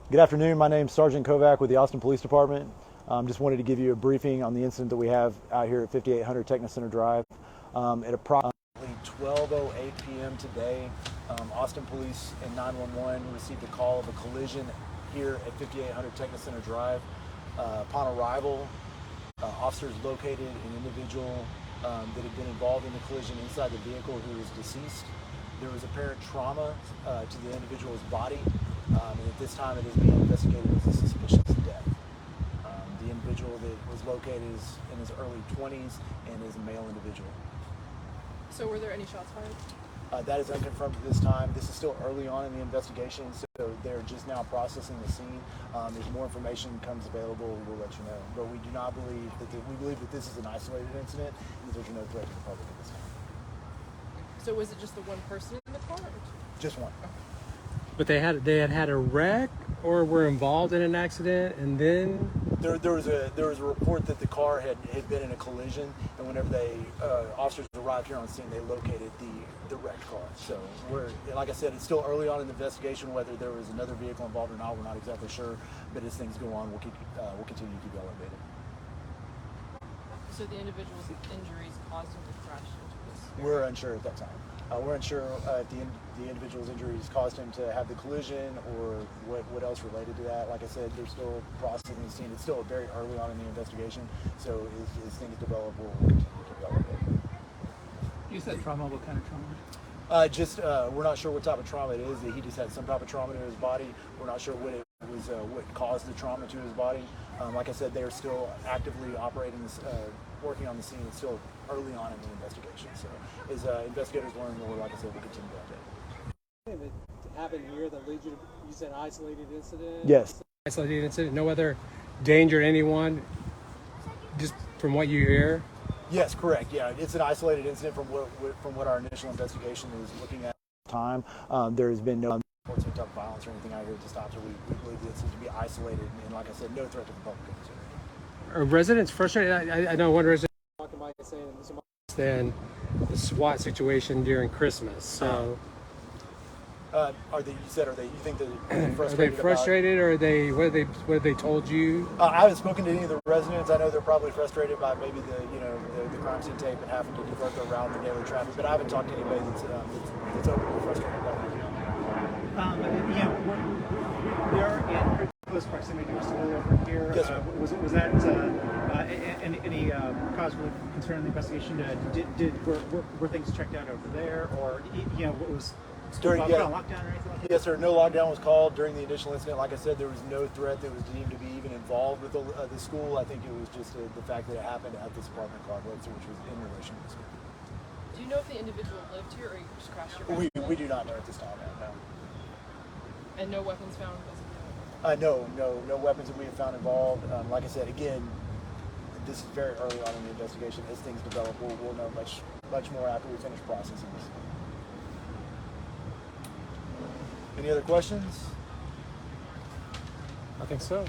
Good afternoon. My name is Sergeant Kovac with the Austin Police Department. Just wanted to give you a briefing on the incident that we have out here at 5800 Techni Center Drive. At approximately 12:08 p.m. today, Austin Police and 911 received a call of a collision here at 5800 Techni Center Drive. Upon arrival, officers located an individual that had been involved in the collision inside the vehicle who was deceased. There was apparent trauma to the individual's body, and at this time it is being investigated as a suspicious death. The individual that was located is in his early 20s and is a male individual. So were there any shots fired? That is unconfirmed at this time. This is still early on in the investigation, so they're just now processing the scene. As more information comes available, we'll let you know. But we do not believe that we believe that this is an isolated incident, and there's no threat to the public at this time. So was it just the one person in the car? Just one. But they had a wreck or were involved in an accident, and then there was a report that the car had been in a collision, and whenever officers arrived here on scene, they located the wrecked car. So like I said, it's still early on in the investigation whether there was another vehicle involved or not. We're not exactly sure, but as things go on, we'll continue to keep you all updated. So the individual's injuries caused him to crash into this? We're unsure at that time. We're unsure if the individual's injuries caused him to have the collision or what else related to that. Like I said, they're still processing the scene. It's still very early on in the investigation, so as things develop, we'll continue to keep you all updated. You said trauma. What kind of trauma? We're not sure what type of trauma it is. He just had some type of trauma to his body. We're not sure what it was, what caused the trauma to his body. Like I said, they are still actively operating this, working on the scene. It's still early on in the investigation. So as investigators learn more, like I said, we'll continue to update. It happened here that leads you said isolated incident? Yes. isolated incident, no other danger to anyone, just from what you hear? Yes, correct. Yeah, it's an isolated incident from what our initial investigation is looking at. Time there has been no reports of type of violence or anything out here at this time, so we believe this is to be isolated and, like I said, no threat to the public. Are residents frustrated? I know one resident Talking about saying than the SWAT situation during Christmas. So Are they? You said, you think that they're are they frustrated, or what have they told you? I haven't spoken to any of the residents. I know they're probably frustrated by maybe the crime scene tape and having to divert their route in daily traffic. But I haven't talked to anybody that's openly frustrated about it. We are in pretty close proximity to a school over here. Yes, sir. Was that any cause for concern in the investigation? Were things checked out over there, or what was During put on lockdown or anything like that? Yes, sir. No lockdown was called during the initial incident. Like I said, there was no threat that was deemed to be even involved with the school. I think it was just the fact that it happened at this apartment complex, which was in relation to the school. Do you know if the individual lived here or you just crashed your vehicle? We do not know at this time. No. And no weapons found? No weapons that we have found involved. Like I said, again, this is very early on in the investigation. As things develop, we'll know much more after we finish processing this. Any other questions? I think so.